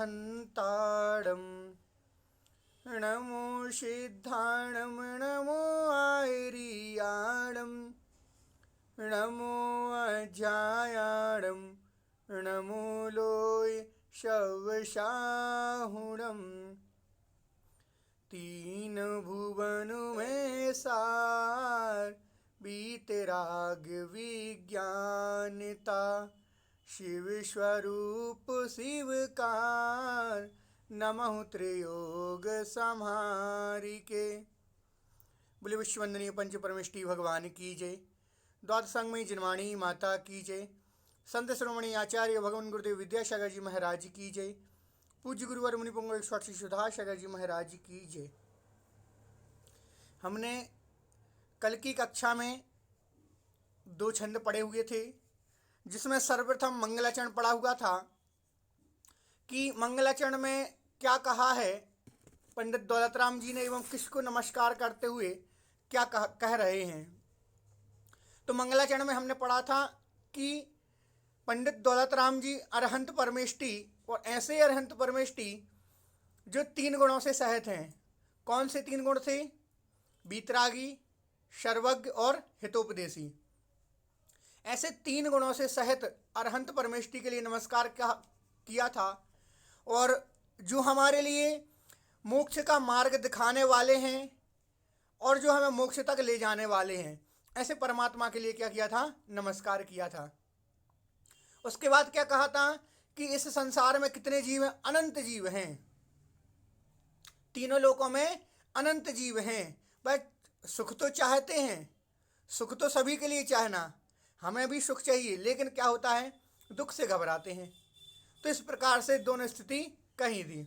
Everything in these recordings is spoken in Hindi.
अर्हन्ताणं नमो सिद्धाणं नमो आयर्याणं नमो अज्ञायाणं नमो लोय शवशाहुणम् तीन भुवन में सार बीतराग विज्ञानता शिव स्वरूप शिवकार नमः त्रियोग संहारिके। बोले विश्ववंदनीय पंच परमेष्टि भगवान की जय। द्वादश संगमयी जिनवाणी माता की जय। संत श्रोमणी आचार्य भगवान गुरुदेव विद्यासागर जी महाराज की जय। पूज्य गुरुवर मुनिपुंग स्वामी सुधासागर जी महाराज की जय। हमने कल की कक्षा में 2 छंद पढ़े हुए थे, जिसमें सर्वप्रथम मंगलाचरण पढ़ा हुआ था कि मंगलाचरण में क्या कहा है पंडित दौलतराम जी ने एवं किसको नमस्कार करते हुए क्या कह रहे हैं। तो मंगलाचरण में हमने पढ़ा था कि पंडित दौलतराम जी अरहंत परमेष्टि और ऐसे अरहंत परमेष्टि जो 3 गुणों से सहित हैं। कौन से 3 गुण थे? बीतरागी, सर्वज्ञ और हितोपदेशी। ऐसे 3 गुणों से सहित अरहंत परमेष्टि के लिए नमस्कार किया था और जो हमारे लिए मोक्ष का मार्ग दिखाने वाले हैं और जो हमें मोक्ष तक ले जाने वाले हैं, ऐसे परमात्मा के लिए क्या किया था? नमस्कार किया था। उसके बाद क्या कहा था कि इस संसार में कितने जीव हैं? अनंत जीव हैं। तीनों लोकों में अनंत जीव हैं। बट सुख तो चाहते हैं, सुख तो सभी के लिए चाहना, हमें भी सुख चाहिए, लेकिन क्या होता है? दुख से घबराते हैं। तो इस प्रकार से दोनों स्थिति कही थी।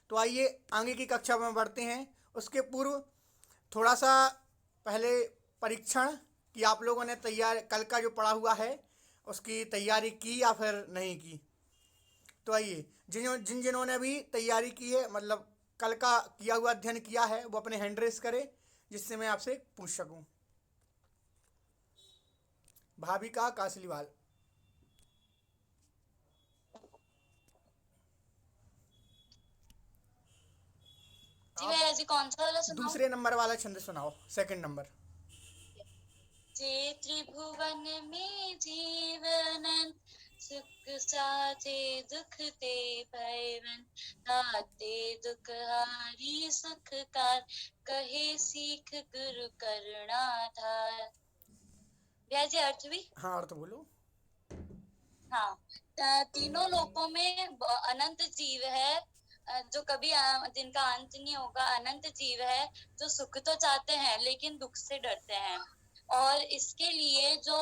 तो आइए आगे की कक्षा में बढ़ते हैं। उसके पूर्व थोड़ा सा पहले परीक्षण कि आप लोगों ने तैयार कल का जो पढ़ा हुआ है उसकी तैयारी की या फिर नहीं की। तो आइए जिन्होंने भी तैयारी की है, मतलब कल का किया हुआ अध्ययन किया है, वो अपने हैंड रेस करे जिससे मैं आपसे पूछ सकूं। भाविका कासलीवाल। जी महाराज जी, कौन सा वाला सुनाओ? दूसरे नंबर वाला छंद सुनाओ, 2nd नंबर। जे त्रिभुवन में जीवन सुख साथे दुख ते भयवन ताते दुख हारी सुखकार कहे सीख गुरु करुणाधार। भैया जी अर्थ भी? हाँ अर्थ बोलो। हाँ, तीनों लोकों में अनंत जीव है जो कभी जिनका अंत नहीं होगा। अनंत जीव है जो सुख तो चाहते हैं लेकिन दुख से डरते हैं। और इसके लिए जो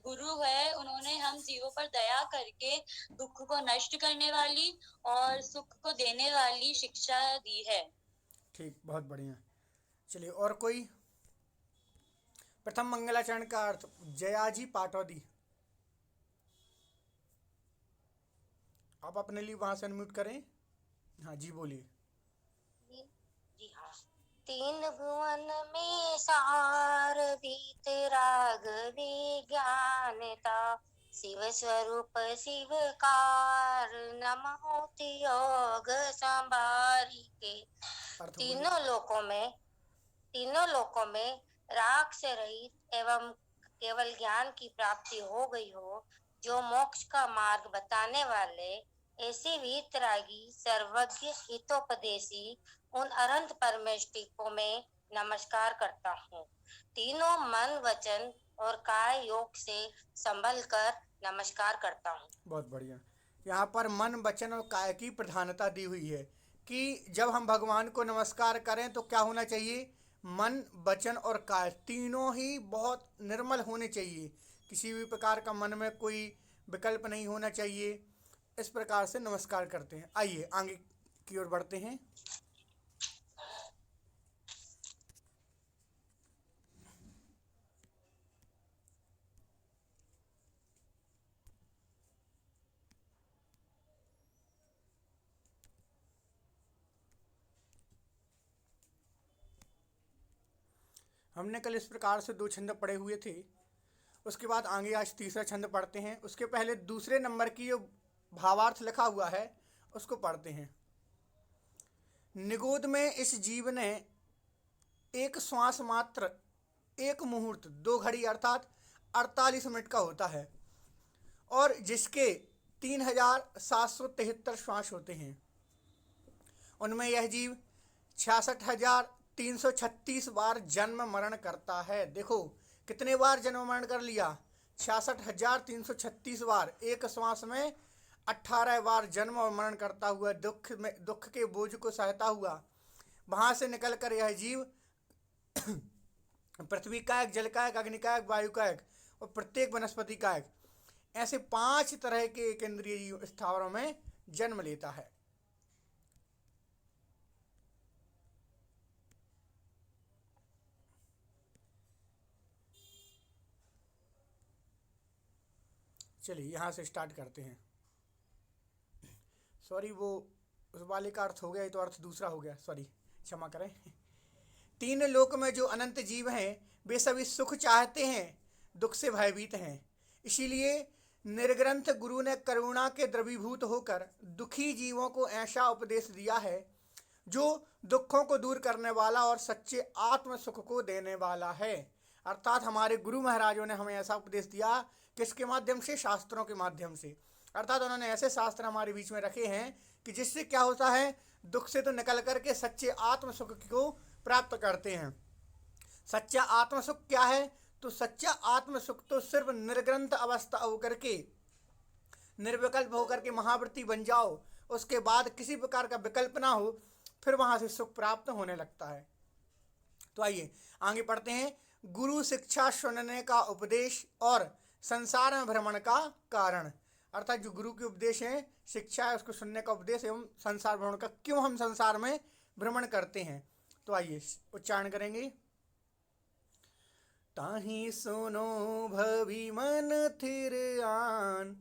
गुरु है, उन्होंने हम जीवों पर दया करके दुख को नष्ट करने वाली और सुख को देने वाली शिक्षा दी है। ठीक, बहुत बढ़िया। चलिए और कोई? प्रथम मंगलाचरण का अर्थ जयाजी पाटौदी। आप अपने लिए वहां से अनम्यूट करें। हाँ जी बोलिए। जी हाँ। 3 भुवन में सार बीतराग विज्ञानता शिव स्वरूप शिवकार नमो योग संभारिके। अर्थ बोलो। तीनों लोकों में राग से रहित एवं केवल ज्ञान की प्राप्ति हो गई हो, जो मोक्ष का मार्ग बताने वाले ऐसे वीतरागी सर्वज्ञ हितोपदेशी उन अनंत परमेष्टि को मैं नमस्कार करता हूँ। तीनों मन वचन और काय योग से संभल कर नमस्कार करता हूँ। बहुत बढ़िया। यहाँ पर मन वचन और काय की प्रधानता दी हुई है कि जब हम भगवान को नमस्कार करें तो क्या होना चाहिए? मन वचन और काय तीनों ही बहुत निर्मल होने चाहिए। किसी भी प्रकार का मन में कोई विकल्प नहीं होना चाहिए। इस प्रकार से नमस्कार करते हैं। आइए आगे की ओर बढ़ते हैं। हमने कल इस प्रकार से 2 छंद पढ़े हुए थे। उसके बाद आगे आज तीसरा छंद पढ़ते हैं। उसके पहले दूसरे नंबर की जो भावार्थ लिखा हुआ है उसको पढ़ते हैं। निगोद में इस जीव ने एक श्वास मात्र, एक मुहूर्त, 2 घड़ी अर्थात 48 मिनट का होता है और जिसके 3773 श्वास होते हैं। उनमें यह जीव 66,336 बार जन्म मरण करता है। देखो कितने बार जन्म मरण कर लिया, 66,336 बार। एक श्वास में 18 बार जन्म और मरण करता हुआ, दुख के बोझ को सहता हुआ वहां से निकलकर यह जीव पृथ्वी कायक, जल कायक, अग्नि कायक, वायु कायक और प्रत्येक वनस्पति कायक, ऐसे 5 तरह के केंद्रीय स्थावरों में जन्म लेता है। चलिए यहाँ से स्टार्ट करते हैं। सॉरी, वो उस वाले का अर्थ हो गया, ये तो अर्थ दूसरा हो गया, सॉरी, क्षमा करें। 3 लोक में जो अनंत जीव हैं वे सभी सुख चाहते हैं, दुख से भयभीत हैं। इसीलिए निर्ग्रंथ गुरु ने करुणा के द्रवीभूत होकर दुखी जीवों को ऐसा उपदेश दिया है जो दुखों को दूर करने वाला और सच्चे आत्म सुख को देने वाला है। अर्थात हमारे गुरु महाराजों ने हमें ऐसा उपदेश दिया, किसके माध्यम से? शास्त्रों के माध्यम से। अर्थात उन्होंने ऐसे शास्त्र हमारे बीच में रखे हैं कि जिससे क्या होता है, दुख से तो निकल करके सच्चे आत्म सुख को प्राप्त करते हैं। सच्चा आत्म सुख क्या है? तो सच्चा आत्म सुख तो सिर्फ निर्ग्रंथ अवस्था होकर के, निर्विकल्प होकर के महावृत्ति बन जाओ, उसके बाद किसी प्रकार का विकल्प ना हो, फिर वहां से सुख प्राप्त होने लगता है। तो आइए आगे पढ़ते हैं। गुरु शिक्षा सुनने का उपदेश और संसार में भ्रमण का कारण। अर्थात जो गुरु के उपदेश हैं, शिक्षा है, उसको सुनने का उपदेश एवं संसार भ्रमण का, क्यों हम संसार में भ्रमण करते हैं। तो आइए उच्चारण करेंगे। ताहि सुनो भवि मन थिर आन,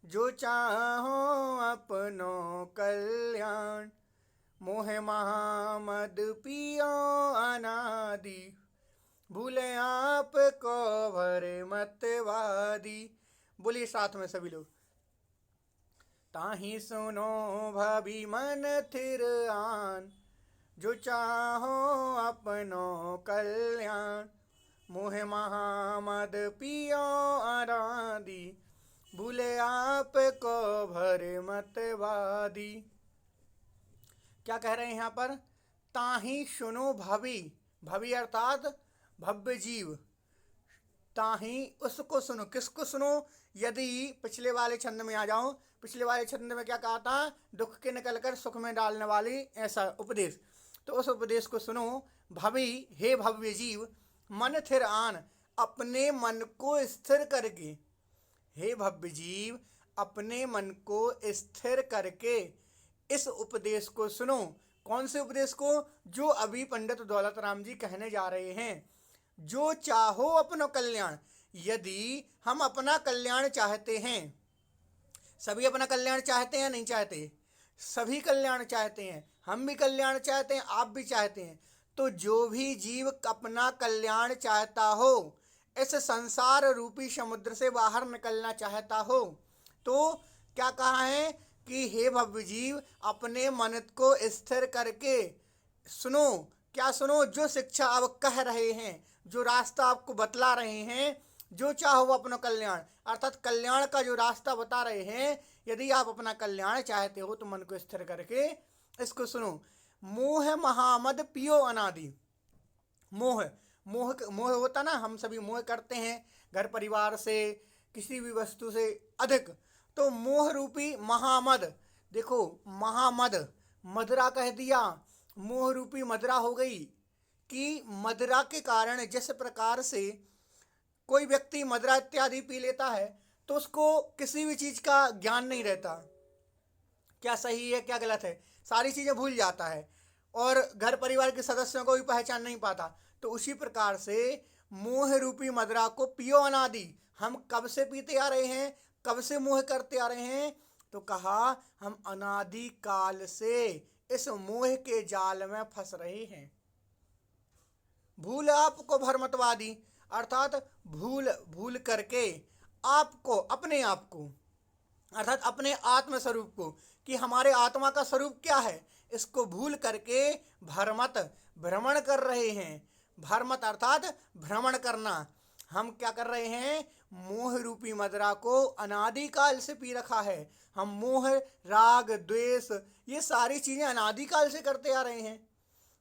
जो चाहो अपनो कल्याण। मोह महामद पियो अनादि, भूले आप को भरे मतवादी। बोलिए साथ में सभी लोग। ताहि सुनो भवि मन थिर आन, जो चाहो अपनो कल्याण। मोह महामद पियो अनादि, भूले आप को भरे मतवादी। क्या कह रहे हैं यहाँ पर? ताहि सुनो भवि, भवि अर्थात भव्य जीव। ताहि उसको सुनो, किसको सुनो? यदि पिछले वाले छंद में आ जाओ, पिछले वाले छंद में क्या कहा था? दुख के निकलकर सुख में डालने वाली ऐसा उपदेश, तो उस उपदेश को सुनो। भवि, हे भव्य जीव, मन थिर आन, अपने मन को स्थिर करके। हे भव्य जीव, अपने मन को स्थिर करके इस उपदेश को सुनो। कौन से उपदेश को? जो अभी पंडित दौलत राम जी कहने जा रहे हैं। जो चाहो अपना कल्याण, यदि हम अपना कल्याण चाहते हैं, सभी अपना कल्याण चाहते हैं, नहीं चाहते? सभी कल्याण चाहते हैं, हम भी कल्याण चाहते हैं, आप भी चाहते हैं। तो जो भी जीव अपना कल्याण चाहता हो, इस संसार रूपी समुद्र से बाहर निकलना चाहता हो, तो क्या कहा है कि हे भव्य जीव, अपने मन को स्थिर करके सुनो। क्या सुनो? जो शिक्षा अब कह रहे हैं, जो रास्ता आपको बतला रहे हैं। जो चाहो अपना कल्याण, अर्थात कल्याण का जो रास्ता बता रहे हैं, यदि आप अपना कल्याण चाहते हो तो मन को स्थिर करके इसको सुनो। मोह महामद पियो अनादि। मोह, मोह होता ना, हम सभी मोह करते हैं घर परिवार से, किसी भी वस्तु से अधिक। तो मोह रूपी महामद, देखो महामद, मदरा कह दिया, मोह रूपी मदरा हो गई। कि मदरा के कारण जिस प्रकार से कोई व्यक्ति मदरा इत्यादि पी लेता है तो उसको किसी भी चीज़ का ज्ञान नहीं रहता, क्या सही है क्या गलत है, सारी चीज़ें भूल जाता है और घर परिवार के सदस्यों को भी पहचान नहीं पाता। तो उसी प्रकार से मोह रूपी मदरा को पियो अनादि। हम कब से पीते आ रहे हैं, कब से मोह करते आ रहे हैं? तो कहा हम अनादि काल से इस मोह के जाल में फंस रहे हैं। भूल आपको भ्रमतवादी, अर्थात भूल करके आपको, अपने आप को, अर्थात अपने आत्म स्वरूप को, कि हमारे आत्मा का स्वरूप क्या है, इसको भूल करके भ्रमत भ्रमण कर रहे हैं। भ्रमत अर्थात भ्रमण करना। हम क्या कर रहे हैं, मोह रूपी मदिरा को अनादिकाल से पी रखा है। हम मोह, राग, द्वेष, ये सारी चीजें अनादिकाल से करते आ रहे हैं।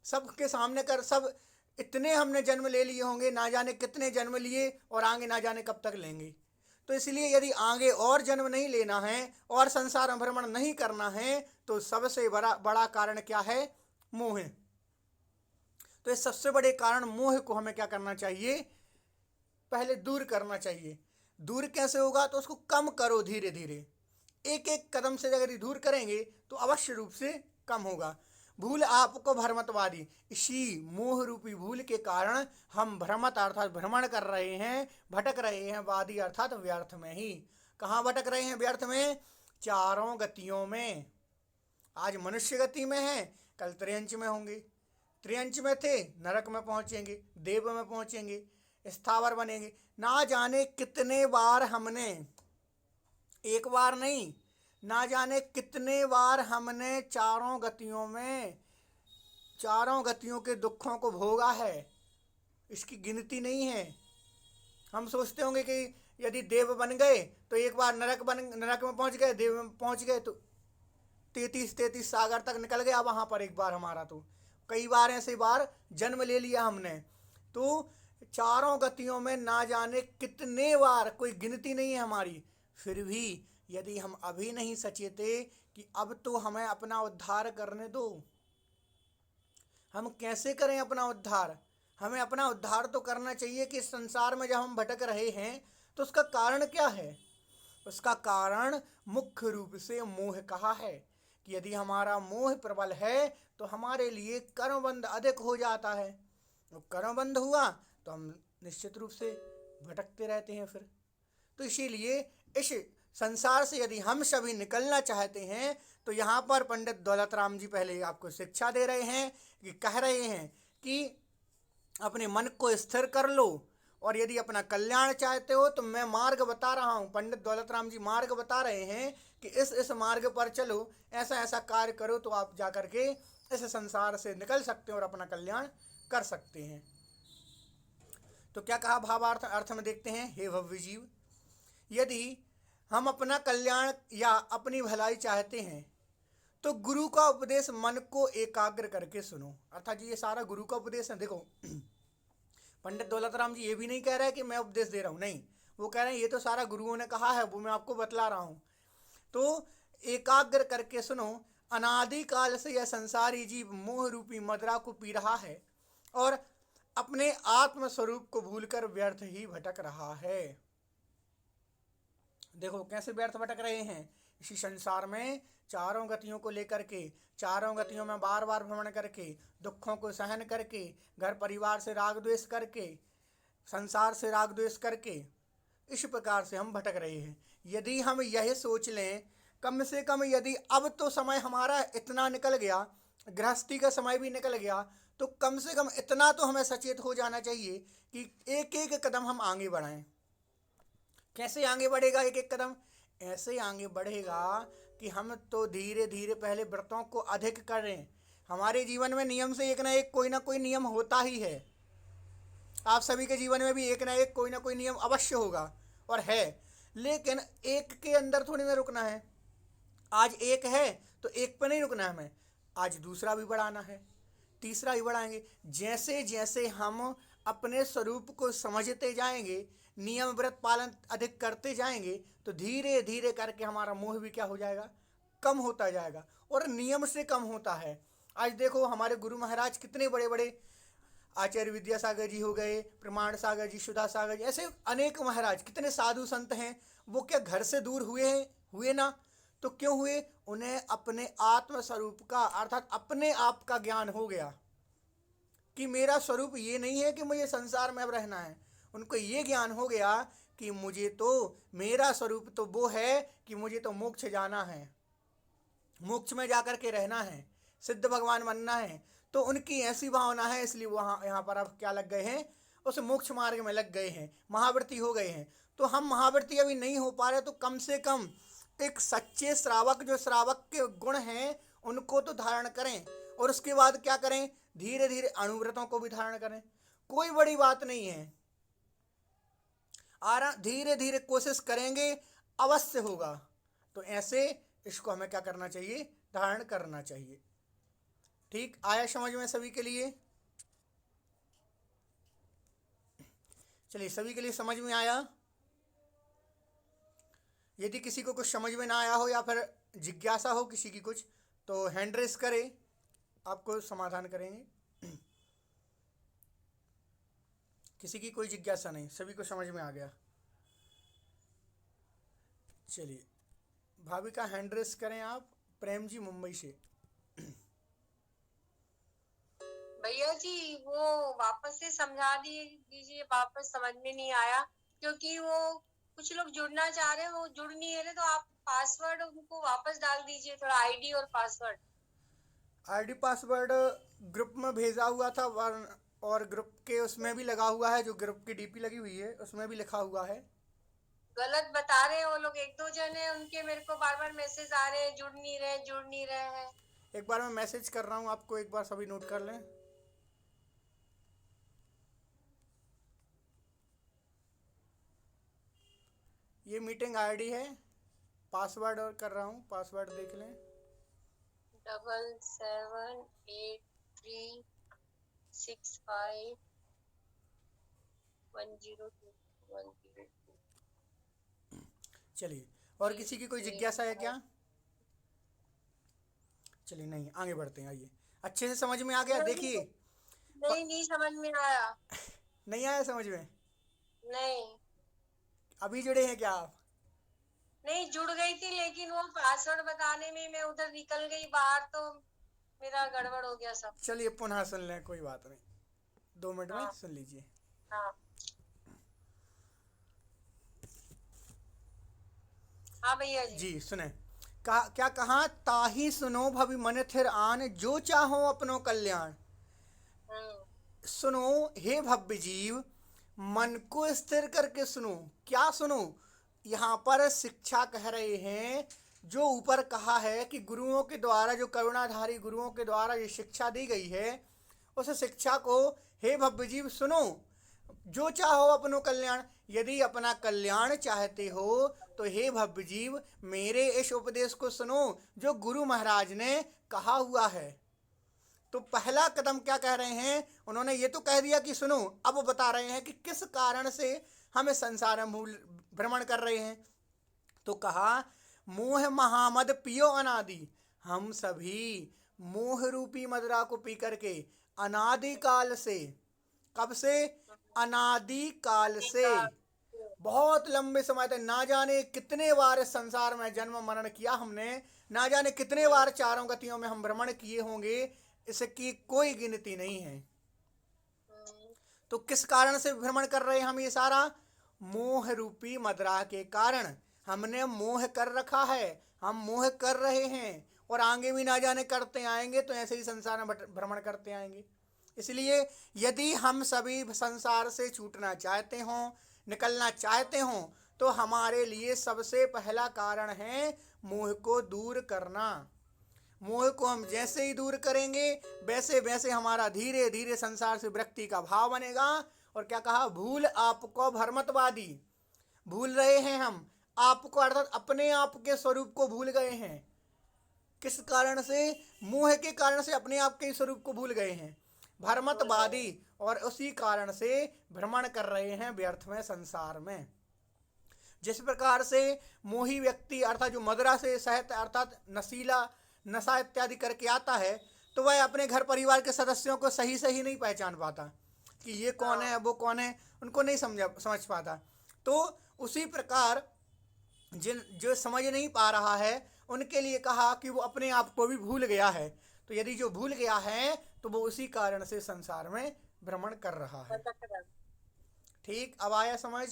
सबके सामने कर, सब इतने हमने जन्म ले लिए होंगे, ना जाने कितने जन्म लिए, और आगे ना जाने कब तक लेंगे। तो इसलिए यदि आगे और जन्म नहीं लेना है और संसार में भ्रमण नहीं करना है, तो सबसे बड़ा बड़ा कारण क्या है, मोह। तो इस सबसे बड़े कारण मोह को हमें क्या करना चाहिए, पहले दूर करना चाहिए। दूर कैसे होगा, तो उसको कम करो धीरे धीरे, एक एक कदम से अगर दूर करेंगे तो अवश्य रूप से कम होगा। भूल आपको भ्रमतवादी, इसी मोह रूपी भूल के कारण हम भ्रमत अर्थात भ्रमण कर रहे हैं, भटक रहे हैं, वादी अर्थात व्यर्थ में ही। कहाँ भटक रहे हैं, व्यर्थ में, चारों गतियों में। आज मनुष्य गति में है, कल त्रियंच में होंगे, त्रियंच में थे, नरक में पहुंचेंगे, देव में पहुंचेंगे, स्थावर बनेंगे। ना जाने कितने बार हमने, एक बार नहीं, ना जाने कितने बार हमने चारों गतियों में, चारों गतियों के दुखों को भोगा है, इसकी गिनती नहीं है। हम सोचते होंगे कि यदि देव बन गए तो एक बार नरक में पहुंच गए, देव में पहुंच गए तो 33 सागर तक निकल गया वहां पर एक बार हमारा। तो कई बार ऐसे बार जन्म ले लिया हमने। तो चारों गतियों में ना जाने कितने बार, कोई गिनती नहीं है हमारी। फिर भी यदि हम अभी नहीं सचेते कि अब तो हमें अपना उद्धार करने दो, हम कैसे करें अपना उद्धार। हमें अपना उद्धार तो करना चाहिए कि इस संसार में जब हम भटक रहे हैं तो उसका कारण क्या है। उसका कारण मुख्य रूप से मोह कहा है कि यदि हमारा मोह प्रबल है तो हमारे लिए कर्मबंध अधिक हो जाता है। तो कर्मबंध हुआ तो हम निश्चित रूप से भटकते रहते हैं फिर। तो इसीलिए इस संसार से यदि हम सभी निकलना चाहते हैं तो यहाँ पर पंडित दौलत राम जी पहले आपको शिक्षा दे रहे हैं, कि कह रहे हैं कि अपने मन को स्थिर कर लो, और यदि अपना कल्याण चाहते हो तो मैं मार्ग बता रहा हूँ। पंडित दौलत राम जी मार्ग बता रहे हैं कि इस मार्ग पर चलो, ऐसा ऐसा कार्य करो, तो आप जाकर के इस संसार से निकल सकते हो और अपना कल्याण कर सकते हैं। तो क्या कहा भावार्थ, अर्थ में देखते हैं। हे भव्य जीव, यदि हम अपना कल्याण या अपनी भलाई चाहते हैं तो गुरु का उपदेश मन को एकाग्र करके सुनो। अर्थात ये सारा गुरु का उपदेश है। देखो पंडित दौलत राम जी ये भी नहीं कह रहे कि मैं उपदेश दे रहा हूँ, नहीं, वो कह रहे हैं ये तो सारा गुरुओं ने कहा है, वो मैं आपको बतला रहा हूँ। तो एकाग्र करके सुनो। अनादिकाल से यह संसारी जीव मोह रूपी मदिरा को पी रहा है और अपने आत्म स्वरूप को भूलकर व्यर्थ ही भटक रहा है। देखो कैसे व्यर्थ भटक रहे हैं। इसी संसार में चारों गतियों को लेकर के, चारों गतियों में बार बार भ्रमण करके, दुखों को सहन करके, घर परिवार से राग द्वेष करके, संसार से राग द्वेष करके, इस प्रकार से हम भटक रहे हैं। यदि हम यह सोच लें, कम से कम यदि अब तो समय हमारा इतना निकल गया, गृहस्थी का समय भी निकल गया, तो कम से कम इतना तो हमें सचेत हो जाना चाहिए कि एक एक कदम हम आगे बढ़ाएं। कैसे आगे बढ़ेगा एक एक कदम? ऐसे आगे बढ़ेगा कि हम तो धीरे धीरे पहले व्रतों को अधिक करें। हमारे जीवन में नियम से एक ना कोई नियम होता ही है। आप सभी के जीवन में भी एक ना कोई नियम अवश्य होगा और है, लेकिन एक के अंदर थोड़ी ना रुकना है। आज एक है तो एक पर नहीं रुकना है हमें, आज दूसरा भी बढ़ाना है, तीसरा भी बढ़ाएंगे। जैसे जैसे हम अपने स्वरूप को समझते जाएंगे, नियम व्रत पालन अधिक करते जाएंगे, तो धीरे धीरे करके हमारा मोह भी क्या हो जाएगा, कम होता जाएगा। और नियम से कम होता है। आज देखो हमारे गुरु महाराज कितने बड़े बड़े, आचार्य विद्यासागर जी हो गए, प्रमाण सागर जी, सुधा सागर जी, ऐसे अनेक महाराज, कितने साधु संत हैं। वो क्या घर से दूर हुए ना? तो क्यों हुए? उन्हें अपने आत्म स्वरूप का अर्थात अपने आप का ज्ञान हो गया कि मेरा स्वरूप ये नहीं है कि मुझे संसार में अब रहना है। उनको ये ज्ञान हो गया कि मुझे तो, मेरा स्वरूप तो वो है कि मुझे तो मोक्ष जाना है, मोक्ष में जाकर के रहना है, सिद्ध भगवान बनना है। तो उनकी ऐसी भावना है, इसलिए वो यहाँ पर अब क्या लग गए हैं, उस मोक्ष मार्ग में लग गए हैं, महाव्रती हो गए हैं। तो हम महाव्रती अभी नहीं हो पा रहे, तो कम से कम एक सच्चे श्रावक, जो श्रावक के गुण हैं उनको तो धारण करें, और उसके बाद क्या करें, धीरे धीरे अनुव्रतों को भी धारण करें। कोई बड़ी बात नहीं है, धीरे धीरे कोशिश करेंगे, अवश्य होगा। तो ऐसे इसको हमें क्या करना चाहिए, धारण करना चाहिए। ठीक, आया समझ में सभी के लिए? चलिए, सभी के लिए समझ में आया? यदि किसी को कुछ समझ में ना आया हो या फिर जिज्ञासा हो किसी की कुछ, तो हैंड रेस करे, आपको समाधान करेंगे। किसी की कोई जिज्ञासा नहीं, सभी को समझ में आ गया। चलिए, भाभी का हैंड रेस करें आप। प्रेम जी मुंबई से। भैया जी वो वापस से समझा दीजिए, वापस समझ में नहीं आया, क्योंकि वो कुछ लोग जुड़ना चाह रहे हैं, वो जुड़ नहीं रहे, तो आप पासवर्ड उनको वापस डाल दीजिए, थोड़ा आईडी और पासवर्ड। आईडी पासवर्ड ग्रुप में भेजा हुआ था, और ग्रुप के उसमें भी लगा हुआ है, जो ग्रुप की डीपी लगी हुई है उसमें भी लिखा हुआ है। गलत बता रहे हैं वो लोग, एक दो जने उनके मेरे को बार बार मैसेज आ रहे हैं, जुड़ नहीं रहे हैं। एक बार मैं मैसेज कर रहा हूँ आपको, एक बार सभी नोट कर लें। ये मीटिंग आईडी है, पासवर्ड और कर रहा हूँ, पासवर्ड देख लें। 778365102102। चलिए, और किसी की कोई जिज्ञासा है क्या? चलिए, नहीं, आगे बढ़ते हैं। आइए, अच्छे से समझ में आ गया? देखिए, नहीं समझ में आया। नहीं आया समझ में? नहीं अभी जुड़े हैं क्या आप? नहीं जुड़ गई थी, लेकिन वो पासवर्ड बताने में मैं उधर निकल गई बाहर, तो मेरा गड़बड़ हो गया सब। चलिए, पुनः सुन लें, कोई बात नहीं, 2 मिनट में हाँ। सुन लीजिए। हाँ हाँ भैया जी। जी सुने, क्या कहा, ताही सुनो भवि मन थिर आन, जो चाहो अपनो कल्याण। सुनो हे भव्य जीव, मन को स्थिर करके सुनो। क्या सुनो? यहाँ पर शिक्षा कह रहे हैं, जो ऊपर कहा है कि गुरुओं के द्वारा, जो करुणाधारी गुरुओं के द्वारा ये शिक्षा दी गई है, उस शिक्षा को हे भव्य जीव सुनो। जो चाहो अपनो कल्याण, यदि अपना कल्याण चाहते हो तो हे भव्य जीव मेरे इस उपदेश को सुनो, जो गुरु महाराज ने कहा हुआ है। तो पहला कदम क्या कह रहे हैं, उन्होंने ये तो कह दिया कि सुनो, अब बता रहे हैं कि किस कारण से हम इस संसार में भ्रमण कर रहे हैं। तो कहा, मोह महामद पियो अनादि, हम सभी मोह रूपी मदिरा को पी करके अनादि काल से, कब से? अनादि काल से, बहुत लंबे समय तक, ना जाने कितने बार इस संसार में जन्म मरण किया हमने, ना जाने कितने बार चारों गतियों में हम भ्रमण किए होंगे, इसकी कोई गिनती नहीं है। तो किस कारण से भ्रमण कर रहे हैं हम ये सारा? मोह रूपी मदिरा के कारण हमने मोह कर रखा है, हम मोह कर रहे हैं, और आगे भी ना जाने करते आएंगे, तो ऐसे ही संसार में भ्रमण करते आएंगे। इसलिए यदि हम सभी संसार से छूटना चाहते हों, निकलना चाहते हों, तो हमारे लिए सबसे पहला कारण है मोह को दूर करना। मोह को हम जैसे ही दूर करेंगे, वैसे वैसे हमारा धीरे धीरे संसार से विरक्ति का भाव बनेगा। और क्या कहा, भूल आपको भरमतवादी, भूल रहे हैं हम आपको, अर्थात अपने आप के स्वरूप को भूल गए हैं। किस कारण से? मोह के कारण से अपने आप के स्वरूप को भूल गए हैं, भरमतवादी, और उसी कारण से भ्रमण कर रहे हैं व्यर्थ में संसार में। जिस प्रकार से मोही व्यक्ति, अर्थात जो मदिरा से सहित, अर्थात नशीला नशा इत्यादि करके आता है, तो वह अपने घर परिवार के सदस्यों को सही सही नहीं पहचान पाता कि ये कौन है, वो कौन है, उनको नहीं समझ पाता। तो उसी प्रकार जो समझ नहीं पा रहा है, उनके लिए कहा कि वो अपने आप को भी भूल गया है। तो यदि जो भूल गया है, तो वो उसी कारण से संसार में भ्रमण कर रहा है। ठीक, अब आया समझ?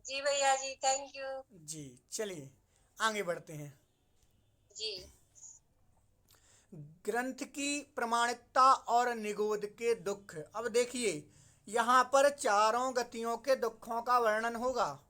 जी भैया जी, थैंक यू जी। चलिए आगे बढ़ते हैं। जी। ग्रंथ की प्रमाणिकता और निगोद के दुख। अब देखिए, यहाँ पर चारों गतियों के दुखों का वर्णन होगा।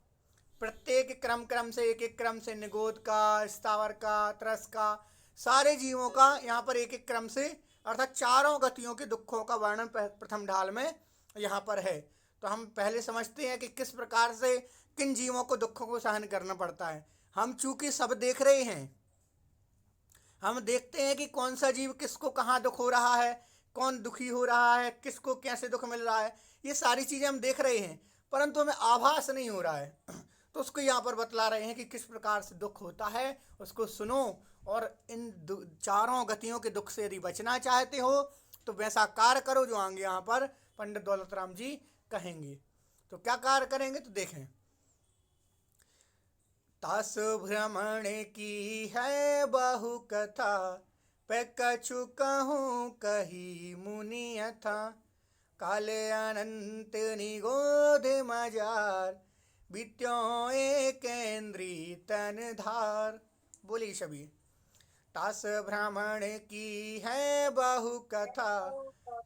प्रत्येक क्रम से एक क्रम से निगोद का, स्थावर का, त्रस का, सारे जीवों का यहाँ पर एक क्रम से अर्थात चारों गतियों के दुखों का वर्णन प्रथम ढाल में यहाँ पर है। तो हम पहले समझते हैं कि किस प्रकार से किन जीवों को दुखों को सहन करना पड़ता है। हम चूंकि सब देख रहे हैं, हम देखते हैं कि कौन सा जीव किसको कहाँ दुख हो रहा है, कौन दुखी हो रहा है, किसको कैसे दुख मिल रहा है, ये सारी चीज़ें हम देख रहे हैं, परंतु हमें आभास नहीं हो रहा है। तो उसको यहाँ पर बतला रहे हैं कि किस प्रकार से दुख होता है, उसको सुनो और इन चारों गतियों के दुख से यदि बचना चाहते हो तो वैसा कार्य करो जो आगे यहाँ पर पंडित दौलत राम जी कहेंगे। तो क्या कार्य करेंगे तो देखें। तास भ्रमण की है बहु कथा, पे कछु कहूँ कही मुनि यथा, काले अनंत निगोध मजार, बीत्यों एक इंद्री तन धार। बोली सभी। तास भ्रमण की है बहु कथा,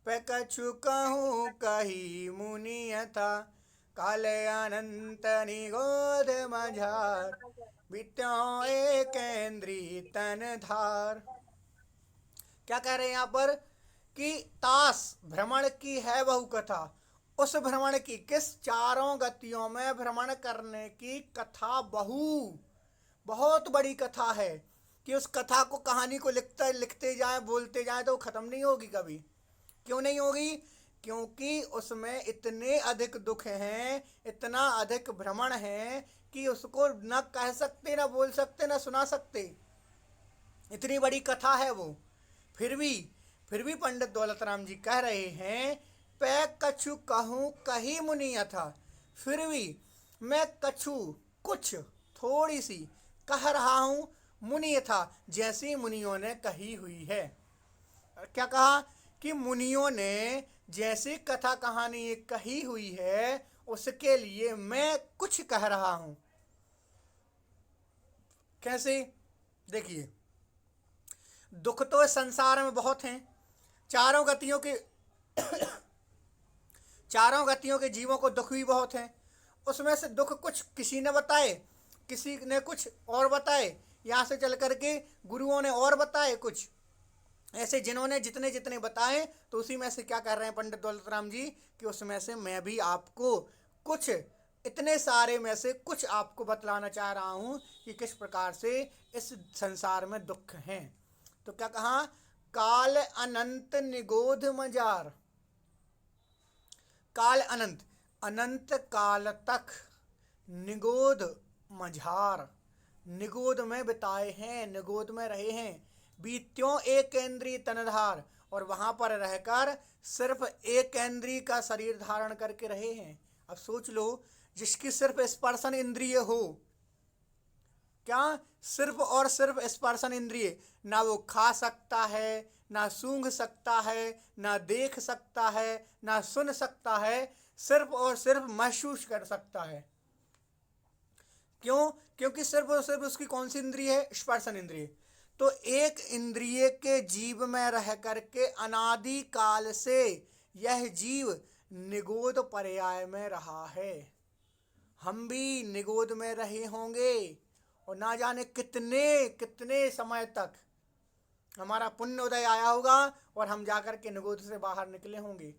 पे कछु कहूँ कही मुनि यथा, काले अनंत निगोध मझार, बीत्यों एक इंद्री तन धार। क्या कह रहे हैं यहाँ पर कि तास भ्रमण की है बहु कथा, उस भ्रमण की, किस चारों गतियों में भ्रमण करने की कथा बहुत बड़ी कथा है कि उस कथा को, कहानी को लिखते जाएं, बोलते जाएं तो ख़त्म नहीं होगी कभी। क्यों नहीं होगी? क्योंकि उसमें इतने अधिक दुख हैं, इतना अधिक भ्रमण है कि उसको न कह सकते, न बोल सकते, न सुना सकते, इतनी बड़ी कथा है वो। फिर भी पंडित दौलत राम जी कह रहे हैं, पे कछु कहूँ कही मुनि यथा, फिर भी मैं कछु कुछ थोड़ी सी कह रहा हूँ मुनि यथा, जैसी मुनियों ने कही हुई है। क्या कहा कि मुनियों ने जैसी कथा कहानी कही हुई है उसके लिए मैं कुछ कह रहा हूँ। कैसे? देखिए, दुख तो संसार में बहुत हैं, चारों गतियों के जीवों को दुख भी बहुत हैं। उसमें से दुख कुछ किसी ने बताए, किसी ने कुछ और बताए, यहाँ से चल करके गुरुओं ने और बताए कुछ, ऐसे जिन्होंने जितने जितने बताए, तो उसी में से क्या कर रहे हैं पंडित दौलत राम जी कि उसमें से मैं भी आपको कुछ, इतने सारे में से कुछ आपको बतलाना चाह रहा हूँ कि किस प्रकार से इस संसार में दुख हैं। तो क्या कहा? काल अनंत निगोध मजार, काल अनंत, अनंत काल तक निगोध मझार, निगोध में बिताए हैं, निगोध में रहे हैं, बीत्यों एक इंद्रिय तनधार, और वहां पर रहकर सिर्फ एक इंद्रिय का शरीर धारण करके रहे हैं। अब सोच लो, जिसकी सिर्फ स्पर्शन इंद्रिय हो, क्या सिर्फ और सिर्फ स्पर्शन इंद्रिय, ना वो खा सकता है, ना सूंघ सकता है, ना देख सकता है, ना सुन सकता है, सिर्फ और सिर्फ महसूस कर सकता है। क्यों? क्योंकि सिर्फ और सिर्फ उसकी कौन सी इंद्रिय है? स्पर्शन इंद्रिय। तो एक इंद्रिय के जीव में रह करके अनादि काल से यह जीव निगोध पर्याय में रहा है। हम भी निगोध में रहे होंगे और ना जाने कितने कितने समय तक हमारा पुण्य उदय आया होगा और हम जाकर के निगोध से बाहर निकले होंगे।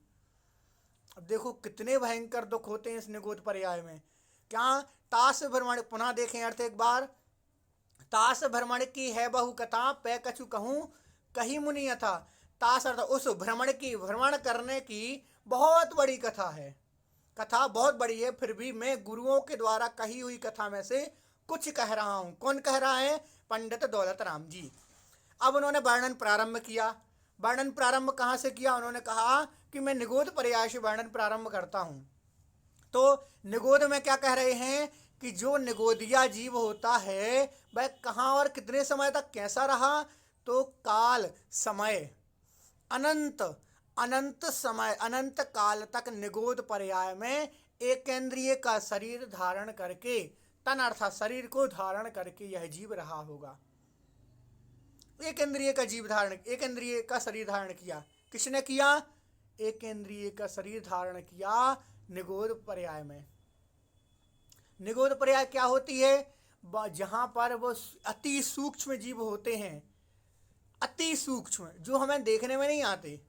अब देखो कितने भयंकर दुख होते हैं इस निगोध पर्याय में। क्या? तास भ्रमण, पुनः देखें अर्थ एक बार, तास भ्रमण की है बहु कथा, पे कछु कहूँ कही मुनि यथा। तास अर्थ उस भ्रमण की, भ्रमण करने की बहुत बड़ी कथा है, कथा बहुत बड़ी है, फिर भी मैं गुरुओं के द्वारा कही हुई कथा में से कुछ कह रहा हूँ। कौन कह रहा है? पंडित दौलत राम जी। अब उन्होंने वर्णन प्रारंभ किया। वर्णन प्रारंभ कहाँ से किया? उन्होंने कहा कि मैं निगोध पर्याय से वर्णन प्रारंभ करता हूँ। तो निगोध में क्या कह रहे हैं कि जो निगोदिया जीव होता है वह कहाँ और कितने समय तक कैसा रहा? तो काल, समय, अनंत, अनंत समय, अनंत काल तक निगोध पर्याय में एक इंद्रिय का शरीर धारण करके, तन अर्थात शरीर को धारण करके यह जीव रहा होगा। एक इंद्रिय का जीव धारण, एक इंद्रिय का शरीर धारण किया। किसने किया? एक इंद्रिय का शरीर धारण किया निगोध पर्याय में। निगोद पर्याय क्या होती है? जहाँ पर वो अति सूक्ष्म जीव होते हैं, अति सूक्ष्म, जो हमें देखने में नहीं आते,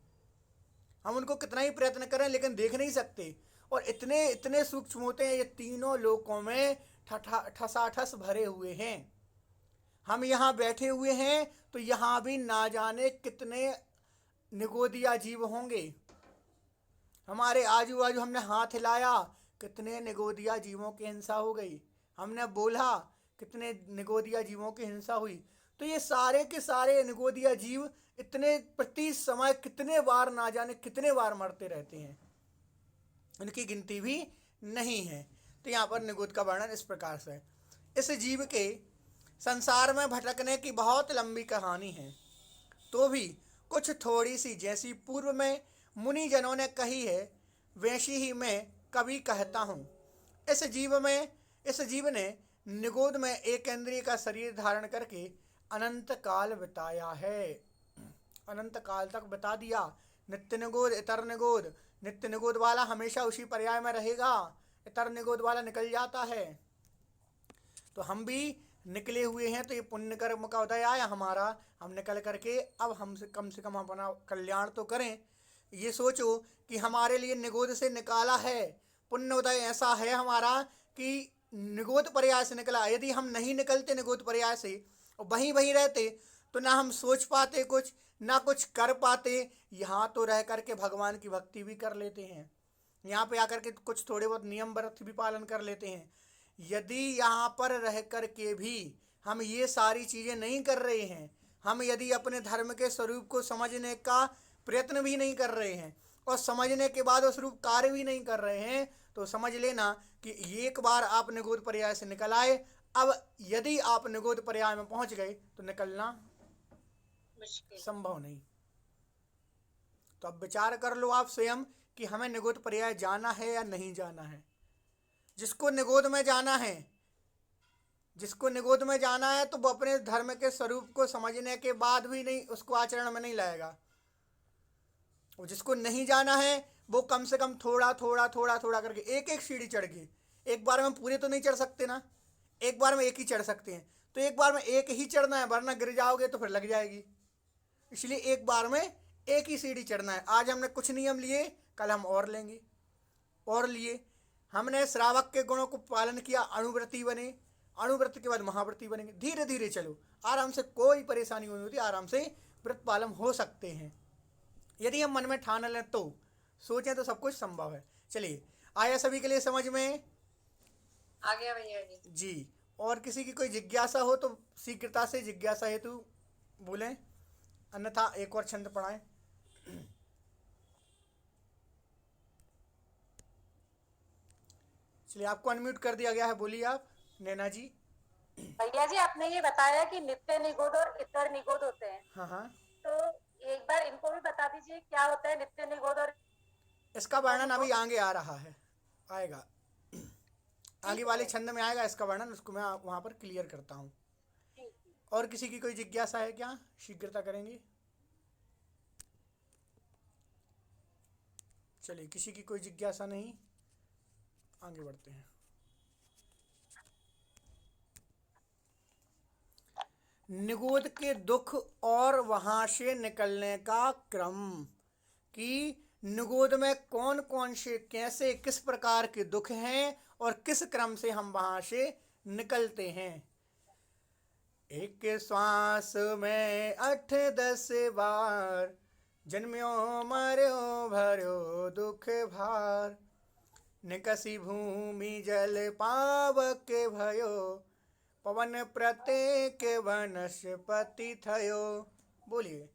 हम उनको कितना ही प्रयत्न करें लेकिन देख नहीं सकते, और इतने इतने सूक्ष्म होते हैं, ये तीनों लोकों में ठसाठस भरे हुए हैं। हम यहाँ बैठे हुए हैं तो यहाँ भी ना जाने कितने निगोदिया जीव होंगे। हमारे आजू बाजू हमने हाथ हिलाया, कितने निगोदिया जीवों की हिंसा हो गई। हमने बोला, कितने निगोदिया जीवों की हिंसा हुई। तो ये सारे के सारे निगोदिया जीव इतने प्रति समय कितने बार ना जाने कितने बार मरते रहते हैं, उनकी गिनती भी नहीं है। तो यहाँ पर निगोद का वर्णन इस प्रकार से है। इस जीव के संसार में भटकने की बहुत लंबी कहानी है, तो भी कुछ थोड़ी सी जैसी पूर्व में मुनि जनों ने कही है, वैसी ही मैं कभी कहता हूँ। इस जीव ने निगोद में एक इंद्रिय का शरीर धारण करके अनंत काल बिताया है, अनंत काल तक बिता दिया। नित्य निगोद, इतर निगोद, नित्य निगोद वाला हमेशा उसी पर्याय में रहेगा, इतर निगोद वाला निकल जाता है। तो हम भी निकले हुए हैं, तो ये पुण्य कर्म का उदय आया हमारा, हम निकल करके अब हमसे कम से कम अपना कल्याण तो करें। ये सोचो कि हमारे लिए निगोद से निकाला है, पुण्य उदय ऐसा है हमारा कि निगोद पर्याय से निकला। यदि हम नहीं निकलते निगोद पर्याय से और वहीं वहीं रहते, तो ना हम सोच पाते कुछ, ना कुछ कर पाते। यहाँ तो रह करके भगवान की भक्ति भी कर लेते हैं, यहाँ पे आकर के कुछ थोड़े बहुत नियम व्रत भी पालन कर लेते हैं। यदि यहाँ पर रह कर के भी हम ये सारी चीज़ें नहीं कर रहे हैं, हम यदि अपने धर्म के स्वरूप को समझने का प्रयत्न भी नहीं कर रहे हैं और समझने के बाद उस रूप कार्य भी नहीं कर रहे हैं, तो समझ लेना कि एक बार आप निगोद पर्याय से निकल आए। अब यदि आप निगोद पर्याय में पहुंच गए तो निकलना मुश्किल। संभव नहीं। तो अब विचार कर लो आप स्वयं कि हमें निगोद पर्याय जाना है या नहीं जाना है। जिसको निगोद में जाना है, जिसको निगोद में जाना है, तो वो अपने धर्म के स्वरूप को समझने के बाद भी नहीं उसको आचरण में नहीं लाएगा। और जिसको नहीं जाना है, वो कम से कम थोड़ा थोड़ा थोड़ा थोड़ा करके एक एक सीढ़ी चढ़ के, एक बार में पूरे तो नहीं चढ़ सकते ना, एक बार में एक ही चढ़ सकते हैं, तो एक बार में एक ही चढ़ना है, वरना गिर जाओगे तो फिर लग जाएगी। इसलिए एक बार में एक ही सीढ़ी चढ़ना है। आज हमने कुछ नियम लिए, कल हम और लेंगे, और लिए। हमने श्रावक के गुणों को पालन किया, अणुव्रती बने, अणुव्रत के बाद महाव्रती बनेंगे। धीरे धीरे चलो, आराम से, कोई परेशानी नहीं होती, आराम से व्रत पालन हो सकते हैं। यदि हम मन में ठान लें तो, सोचें तो सब कुछ संभव है। चलिए, आया सभी के लिए समझ में? आ गया भैया जी। जी। और किसी की कोई जिज्ञासा हो तो शीघ्रता से जिज्ञासा हेतु बोलें, अन्यथा एक और छंद पढ़ाएं। चलिए, आपको अनम्यूट कर दिया गया है, बोलिए आप नैना जी। भैया जी, आपने ये बताया कि नित्य निगोद और इतर निगोद होते हैं, हाँ हाँ, तो एक बार इनको भी बता दीजिए क्या होता है नित्य निगोद और इसका वर्णन अभी आगे आ रहा है, आएगा आगे वाले छंद में आएगा इसका वर्णन, उसको मैं वहाँ पर क्लियर करता हूँ। और किसी की कोई जिज्ञासा है क्या? शीघ्रता करेंगे। चलिए, किसी की कोई जिज्ञासा नहीं, आगे बढ़ते हैं। निगोद के दुख और वहाँ से निकलने का क्रम, कि निगोद में कौन कौन से, कैसे, किस प्रकार के दुख हैं और किस क्रम से हम वहाँ से निकलते हैं। एक श्वास में 8-10 बार, जन्म्यो मर्यो भर्यो दुख भार, निकसी भूमि जल पावक भयो, पवन प्रत्येक वनस्पति थयो। बोलिए,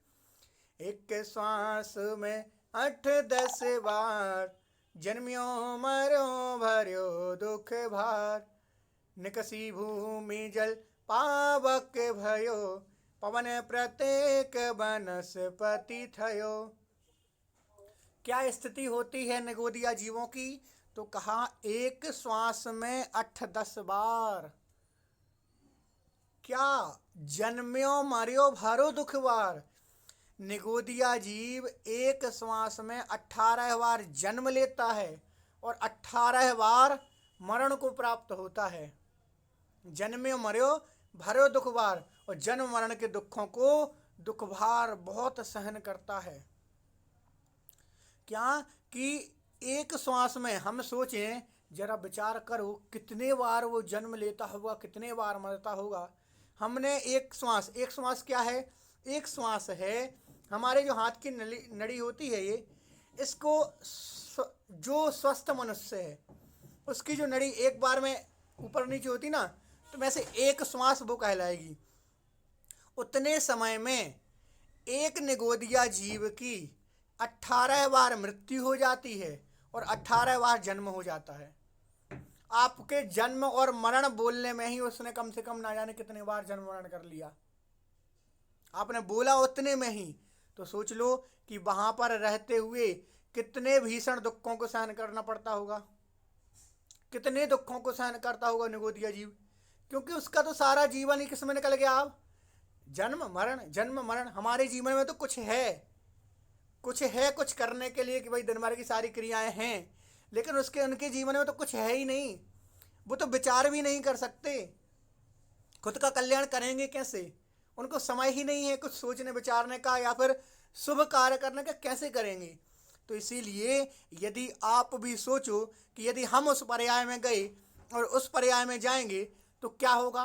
एक श्वास में 8-10 बार, जन्म्यो मर्यो भर्यो दुख भार, निकसी भूमि जल पावक भयो, पवन प्रत्येक वनस्पति थयो। क्या स्थिति होती है निगोदिया जीवों की? तो कहा एक श्वास में 8-10 बार। क्या? जन्म्यो मर्यो भरो दुख बार। निगोदिया जीव एक श्वास में 18 बार जन्म लेता है और 18 बार मरण को प्राप्त होता है। जन्म्यो मर्यो भर्यो दुख भार, और जन्म मरण के दुखों को दुख भार बहुत सहन करता है। क्या कि एक श्वास में हम सोचें, जरा विचार करो कितने बार वो जन्म लेता होगा, कितने बार मरता होगा। हमने एक श्वास क्या है? एक श्वास है हमारे जो हाथ की नली होती है, ये इसको जो स्वस्थ मनुष्य है उसकी जो नली एक बार में ऊपर नीचे होती ना, तो वैसे एक श्वास वो कहलाएगी। उतने समय में एक निगोदिया जीव की 18 बार मृत्यु हो जाती है और 18 बार जन्म हो जाता है। आपके जन्म और मरण बोलने में ही उसने कम से कम ना जाने कितने बार जन्म मरण कर लिया। आपने बोला उतने में ही, तो सोच लो कि वहां पर रहते हुए कितने भीषण दुखों को सहन करना पड़ता होगा, कितने दुखों को सहन करता होगा निगोदिया जीव, क्योंकि उसका तो सारा जीवन ही किस में निकल गया। अब जन्म मरण हमारे जीवन में तो कुछ है कुछ करने के लिए कि भाई दिन भर की सारी क्रियाएं हैं, लेकिन उनके जीवन में तो कुछ है ही नहीं। वो तो विचार भी नहीं कर सकते, खुद का कल्याण करेंगे कैसे? उनको समय ही नहीं है कुछ सोचने विचारने का या फिर शुभ कार्य करने का, कैसे करेंगे? तो इसीलिए यदि आप भी सोचो कि यदि हम उस पर्याय में गए और उस पर्याय में जाएंगे तो क्या होगा,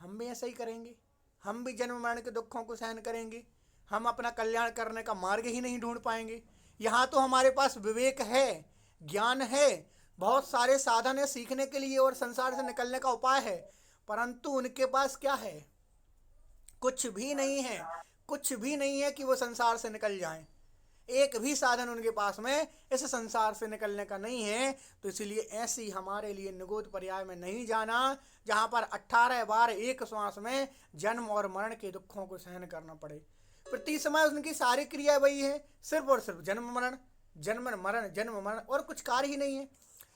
हम भी ऐसा ही करेंगे। हम भी जन्म मरण के दुखों को सहन करेंगे, हम अपना कल्याण करने का मार्ग ही नहीं ढूंढ पाएंगे। यहाँ तो हमारे पास विवेक है, ज्ञान है, बहुत सारे साधन है सीखने के लिए और संसार से निकलने का उपाय है, परंतु उनके पास क्या है? कुछ भी नहीं है, कुछ भी नहीं है कि वो संसार से निकल जाएं। एक भी साधन उनके पास में इस संसार से निकलने का नहीं है। तो इसलिए ऐसी हमारे लिए निगोद पर्याय में नहीं जाना जहाँ पर 18 बार एक श्वास में जन्म और मरण के दुखों को सहन करना पड़े। प्रति समय उनकी सारी क्रिया वही है, सिर्फ और सिर्फ जन्म मरण और कुछ कार्य ही नहीं है।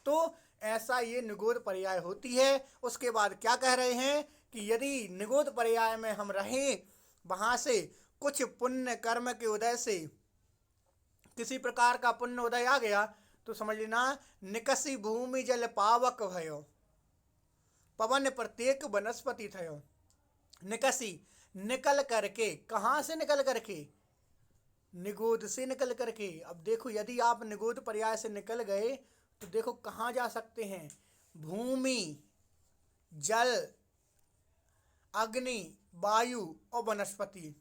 तो ऐसा ये निगोद पर्याय होती है। उसके बाद क्या कह रहे हैं कि यदि निगोद पर्याय में हम रहें, वहाँ से कुछ पुण्य कर्म के उदय से किसी प्रकार का पुण्य उदय आ गया तो समझ लेना निकसी भूमि जल पावक भयो, पवन प्रत्येक वनस्पति थयो। निकसी निकल करके, कहाँ से निकल करके? निगोद से निकल करके। अब देखो यदि आप निगोद पर्याय से निकल गए तो देखो कहाँ जा सकते हैं? भूमि, जल, अग्नि, वायु और वनस्पति।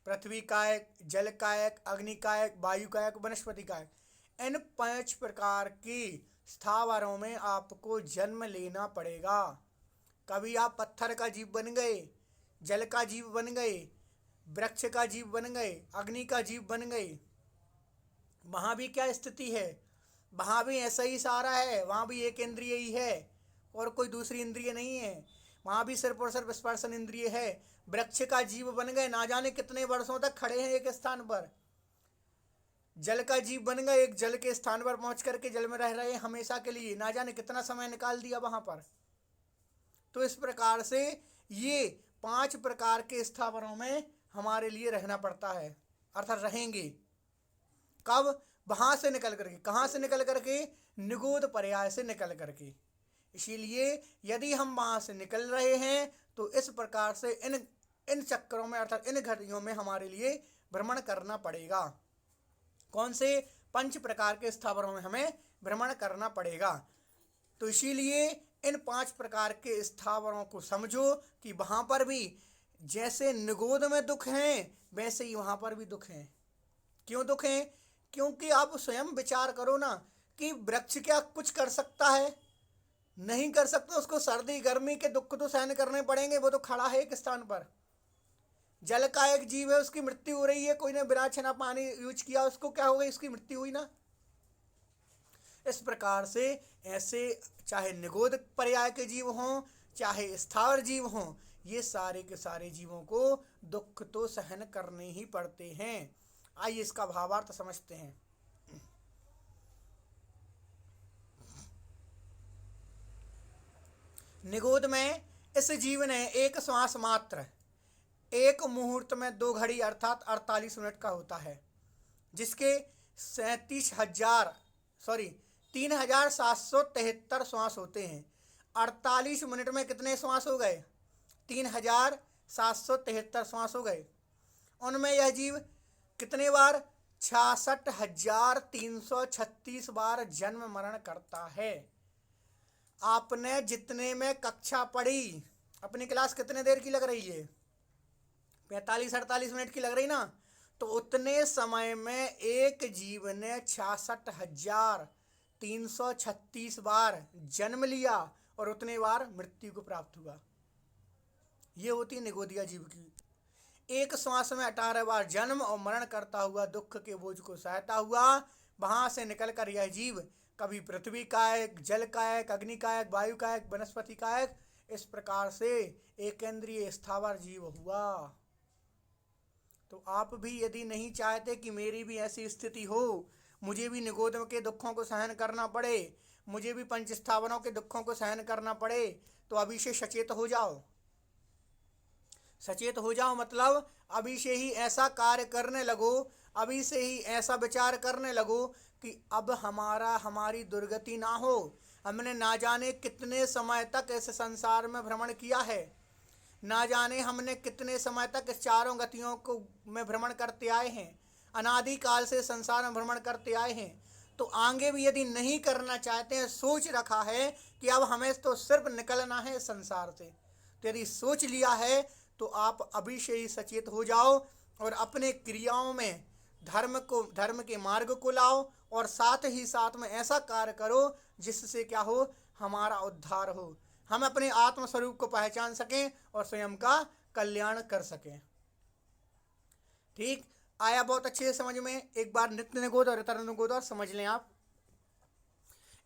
पृथ्वी कायक, जल कायक, अग्नि कायक, वायु कायक, वनस्पति कायक, इन 5 प्रकार की स्थावरों में आपको जन्म लेना पड़ेगा। कभी आप पत्थर का जीव बन गए, जल का जीव बन गए, वृक्ष का जीव बन गए, अग्नि का जीव बन गए, वहाँ भी क्या स्थिति है? वहाँ भी ऐसा ही सारा है, वहाँ भी एक इंद्रिय ही है और कोई दूसरी इंद्रिय नहीं है। वहाँ भी सिर्फ और सिर्फ स्पर्शन इंद्रिय है। वृक्ष का जीव बन गए, ना जाने कितने वर्षों तक खड़े हैं एक स्थान पर। जल का जीव बन गए, एक जल के स्थान पर पहुंच करके जल में रह रहे हैं हमेशा के लिए, ना जाने कितना समय निकाल दिया वहां पर। तो इस प्रकार से ये 5 प्रकार के स्थावरों में हमारे लिए रहना पड़ता है, अर्थात रहेंगे। कब? वहां से निकल करके। कहाँ से निकल करके? निगोद पर्याय से निकल करके। इसीलिए यदि हम वहां से निकल रहे हैं तो इस प्रकार से इन चक्करों में अर्थात इन घड़ियों में हमारे लिए भ्रमण करना पड़ेगा। कौन से? 5 प्रकार के स्थावरों में हमें भ्रमण करना पड़ेगा। तो इसीलिए इन 5 प्रकार के स्थावरों को समझो कि वहां पर भी जैसे निगोद में दुख हैं वैसे ही वहां पर भी दुख हैं। क्यों दुख हैं? क्योंकि आप स्वयं विचार करो ना कि वृक्ष क्या कुछ कर सकता है? नहीं कर सकता। उसको सर्दी गर्मी के दुख तो सहन करने पड़ेंगे, वो तो खड़ा है एक स्थान पर। जल का एक जीव है, उसकी मृत्यु हो रही है, कोई ने बिना छना पानी यूज किया, उसको क्या हो गई? उसकी मृत्यु हुई ना। इस प्रकार से ऐसे चाहे निगोद पर्याय के जीव हों चाहे स्थावर जीव हों, ये सारे के सारे जीवों को दुख तो सहन करने ही पड़ते हैं। आइए इसका भावार्थ समझते हैं। निगोद में इस जीव ने एक श्वास मात्र, एक मुहूर्त में 2 घड़ी अर्थात 48 मिनट का होता है, जिसके 3773 श्वास होते हैं। 48 मिनट में कितने श्वास हो गए? 3773 श्वास हो गए। उनमें यह जीव कितने बार? 66,336 बार जन्म मरण करता है। आपने जितने में कक्षा पढ़ी, अपनी क्लास कितने देर की लग रही है? 45-48 मिनट की लग रही ना? तो उतने समय में एक जीव ने 66,336 बार जन्म लिया और उतने बार मृत्यु को प्राप्त हुआ। ये होती निगोदिया जीव की। एक श्वास में 18 बार जन्म और मरण करता हुआ दुख के बोझ को सहता हुआ वहां से निकलकर यह जीव कभी पृथ्वी कायक, जल कायक, अग्नि कायक, वायु कायक, वनस्पति कायक, इस प्रकार से एकेंद्रीय स्थावर जीव हुआ। तो आप भी यदि नहीं चाहते कि मेरी भी ऐसी स्थिति हो, मुझे भी निगोद के दुखों को सहन करना पड़े, मुझे भी पंच स्थावरों के दुखों को सहन करना पड़े, तो अभी से सचेत हो जाओ। सचेत हो जाओ मतलब अभी से ही ऐसा कार्य करने लगो, अभी से ही ऐसा विचार करने लगो कि अब हमारी दुर्गति ना हो। हमने ना जाने कितने समय तक इस संसार में भ्रमण किया है, ना जाने हमने कितने समय तक इस चारों गतियों को में भ्रमण करते आए हैं, अनादि काल से संसार में भ्रमण करते आए हैं। तो आगे भी यदि नहीं करना चाहते हैं, सोच रखा है कि अब हमें तो सिर्फ निकलना है संसार से, तो यदि सोच लिया है तो आप अभी से ही सचेत हो जाओ और अपने क्रियाओं में धर्म के मार्ग को लाओ और साथ ही साथ में ऐसा कार्य करो जिससे क्या हो? हमारा उद्धार हो, हम अपने आत्म स्वरूप को पहचान सकें और स्वयं का कल्याण कर सकें। ठीक आया? बहुत अच्छे से समझ में। एक बार नित्य निगोद और इतर निगोद और समझ लें आप।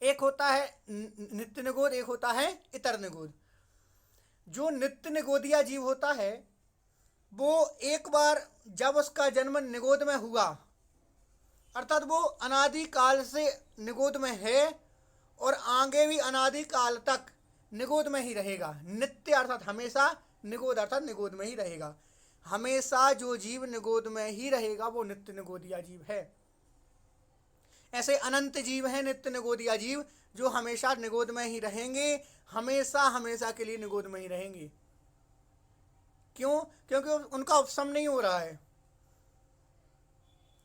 एक होता है नित्य निगोद, एक होता है इतर निगोद। जो नित्य निगोदिया जीव होता है वो एक बार जब उसका जन्म निगोद में हुआ, अर्थात वो अनादि काल से निगोद में है और आगे भी अनादि काल तक निगोद में ही रहेगा। नित्य अर्थात हमेशा, निगोद अर्थात निगोद में ही रहेगा। हमेशा जो जीव निगोद में ही रहेगा वो नित्य निगोदिया जीव है। ऐसे अनंत जीव हैं नित्य निगोदिया जीव जो हमेशा निगोद में ही रहेंगे, हमेशा हमेशा के लिए निगोद में ही रहेंगे। क्यों? क्योंकि उनका उपशम नहीं हो रहा है।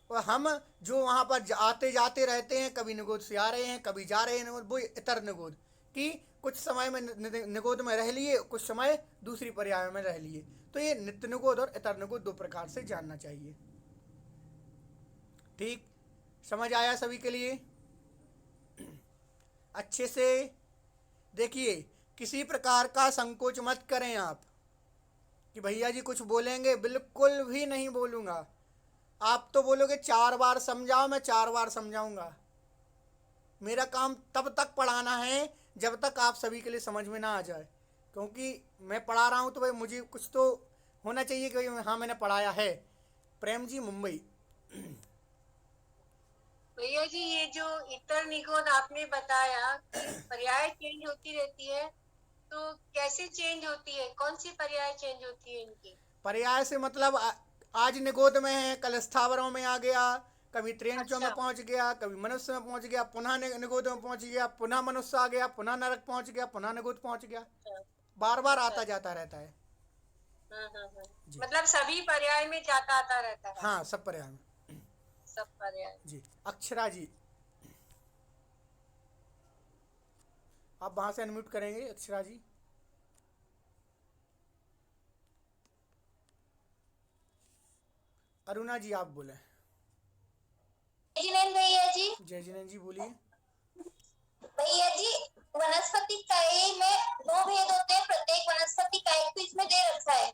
और हम जो वहाँ पर आते जाते रहते हैं, कभी निगोद से आ रहे हैं, कभी जा रहे हैं निगोद, वो इतर निगोद कि कुछ समय में निगोद में रह लिए, कुछ समय दूसरी पर्याय में रह लिए। तो ये नित्य निगोद और इतर निगोद दो प्रकार से जानना चाहिए। ठीक समझ आया सभी के लिए? अच्छे से देखिए, किसी प्रकार का संकोच मत करें आप कि भैया जी कुछ बोलेंगे, बिल्कुल भी नहीं बोलूँगा। आप तो बोलोगे 4 बार समझाओ, मैं 4 बार समझाऊंगा। मेरा काम तब तक पढ़ाना है जब तक आप सभी के लिए समझ में ना आ जाए, क्योंकि मैं पढ़ा रहा हूँ तो भाई मुझे कुछ तो होना चाहिए कि हाँ मैंने पढ़ाया है। प्रेम जी, मुंबई। भैया जी, ये जो इतर निगोद आपने बताया कि पर्याय चेंज होती रहती है, तो कैसे चेंज होती है? कौन सी पर्याय चेंज होती है इनकी? पर्याय से मतलब आज निगोद में है, कल स्थावरों में आ गया, कभी त्रेंचों में अच्छा। पहुंच गया, कभी मनुष्य में पहुंच गया, पुनः निगोद में पहुंच गया, पुनः मनुष्य आ गया, पुनः नरक पहुंच गया, पुनः निगोद पहुंच गया। बार बार अच्छा। आता जाता रहता है। जी। मतलब सभी पर्याय में जाता आता रहता है? हाँ, सब पर्याय में। सब पर्याय। जी। अक्षरा जी, आप वहां से अनम्यूट करेंगे अक्षरा जी। अरुणा जी आप बोले। भैया जी, जय जिनेन्द्र जी बोलिए। भैया जी, वनस्पति काई में 2 भेद होते हैं। प्रत्येक वनस्पति काई को इसमें दे रखा है,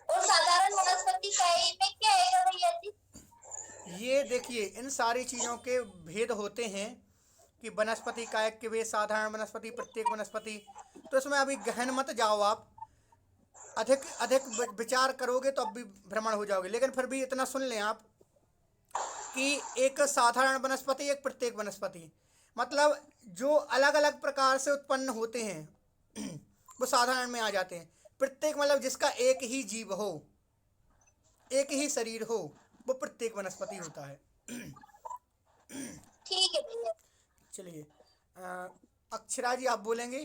और साधारण वनस्पति काई में क्या आएगा भैया जी? ये देखिए, इन सारी चीज़ों के भेद होते हैं कि वनस्पति कायक के भेद, साधारण वनस्पति, प्रत्येक वनस्पति। तो इसमें अभी गहन मत जाओ आप, अधिक अधिक विचार करोगे तो अब भी भ्रमण हो जाओगे। लेकिन फिर भी इतना सुन लें आप कि एक साधारण वनस्पति, एक प्रत्येक वनस्पति, मतलब जो अलग अलग प्रकार से उत्पन्न होते हैं वो साधारण में आ जाते हैं। प्रत्येक मतलब जिसका एक ही जीव हो, एक ही शरीर हो, वो प्रत्येक वनस्पति होता है। ठीक है भैया। चलिए अक्षरा जी आप बोलेंगे।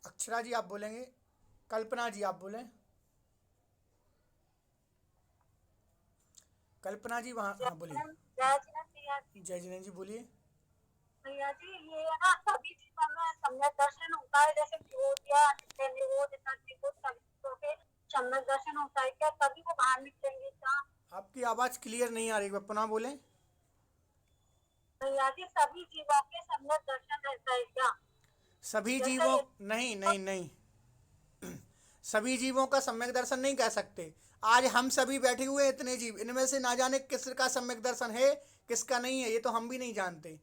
अक्षरा जी आप बोलेंगे। कल्पना जी आप बोलें। कल्पना जी वहाँ, हाँ बोलिए। जय जिनेन्द्र जी बोलिए। भैया जी ये है ना सभी चीजों में सम्यक दर्शन होता है, जैसे निगोदिया नित्य निगोद इतर निगोद सभी चीजों के सम्यक दर्शन होता है क्या? तभी वो बाहर निकलेंगे क्या? आपकी आवाज़ क्लियर नहीं आ रही, एक बार पुनः बोलें। भैया जी सभी जीवों के सम्यक दर्शन रहता है क्या? सभी जैसे जीवों, ये नहीं नहीं नहीं, सभी जीवों का सम्यक दर्शन नहीं कह सकते। आज हम सभी बैठे हुए इतने जीव, इनमें से ना जाने किसका सम्यक दर्शन है किसका नहीं है, ये तो हम भी नहीं जानते।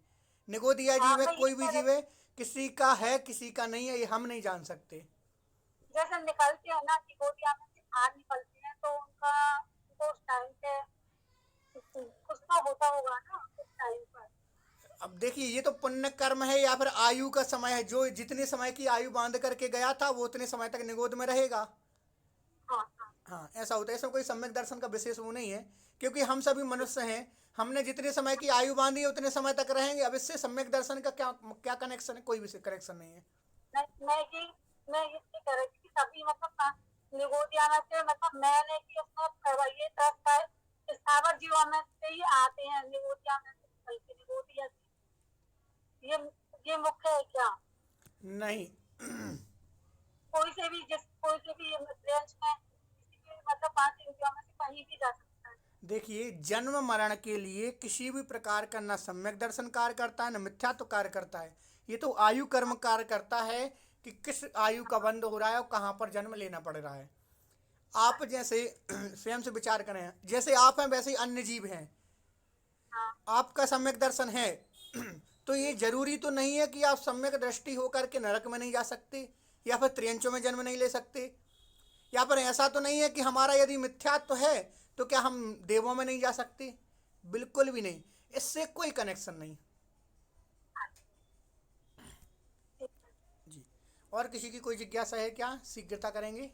निगोदिया हाँ जीव है, मैं ये कोई भी कह रही, जीव है, किसी का है किसी का नहीं है, ये हम नहीं जान सकते। जैसे निकलते हैं ना निगोदिया में से बाहर निकलते हैं तो उनका उनको उस टाइम पे कुछ तो होता होगा ना उस टाइम पर। अब देखिए ये तो पुण्य कर्म है या फिर आयु का समय है, जो जितने समय की आयु बांध करके गया था वो उतने समय तक निगोद में रहेगा। हाँ हाँ हाँ ऐसा होता है, इसमें कोई सम्यक दर्शन का विशेष वो नहीं है, क्योंकि हम सभी मनुष्य हैं, हमने जितने समय की आयु बांधी है उतने समय तक रहेंगे। अब इससे सम्यक दर्शन का क्या क्या कनेक्शन है, कोई भी कनेक्शन नहीं है। मैं ये कह रही थी कि सभी मतलब निगोदिया में से मतलब मैंने कि उसमें ये ट्रस्ट है स्थावर जीवों में से ही आते हैं निगोदिया में से निकल के निगोदिया से। ये मुख्य है क्या? नहीं कोई से भी रेंज में किसी भी मतलब 5 इंद्रियों में से कहीं भी जा सकता है। देखिए जन्म मरण के लिए किसी भी प्रकार का न सम्यक दर्शन कार्य करता है न मिथ्यात्व कार्य करता है। ये तो आयु कर्म कार्य करता है कि किस आयु का बंध हो रहा है और कहाँ पर जन्म लेना पड़ रहा है। आप जैसे स्वयं से विचार करें, जैसे आप हैं वैसे ही अन्य जीव हैं। हाँ आपका सम्यक दर्शन है तो ये जरूरी तो नहीं है कि आप सम्यक दृष्टि होकर के नरक में नहीं जा सकते या फिर त्रियंचों में जन्म नहीं ले सकते, या फिर ऐसा तो नहीं है कि हमारा यदि मिथ्यात्व है तो क्या हम देवों में नहीं जा सकते, बिल्कुल भी नहीं, इससे कोई कनेक्शन नहीं। ठीक है। जी, और किसी की कोई जिज्ञासा है क्या, शीघ्रता करेंगे।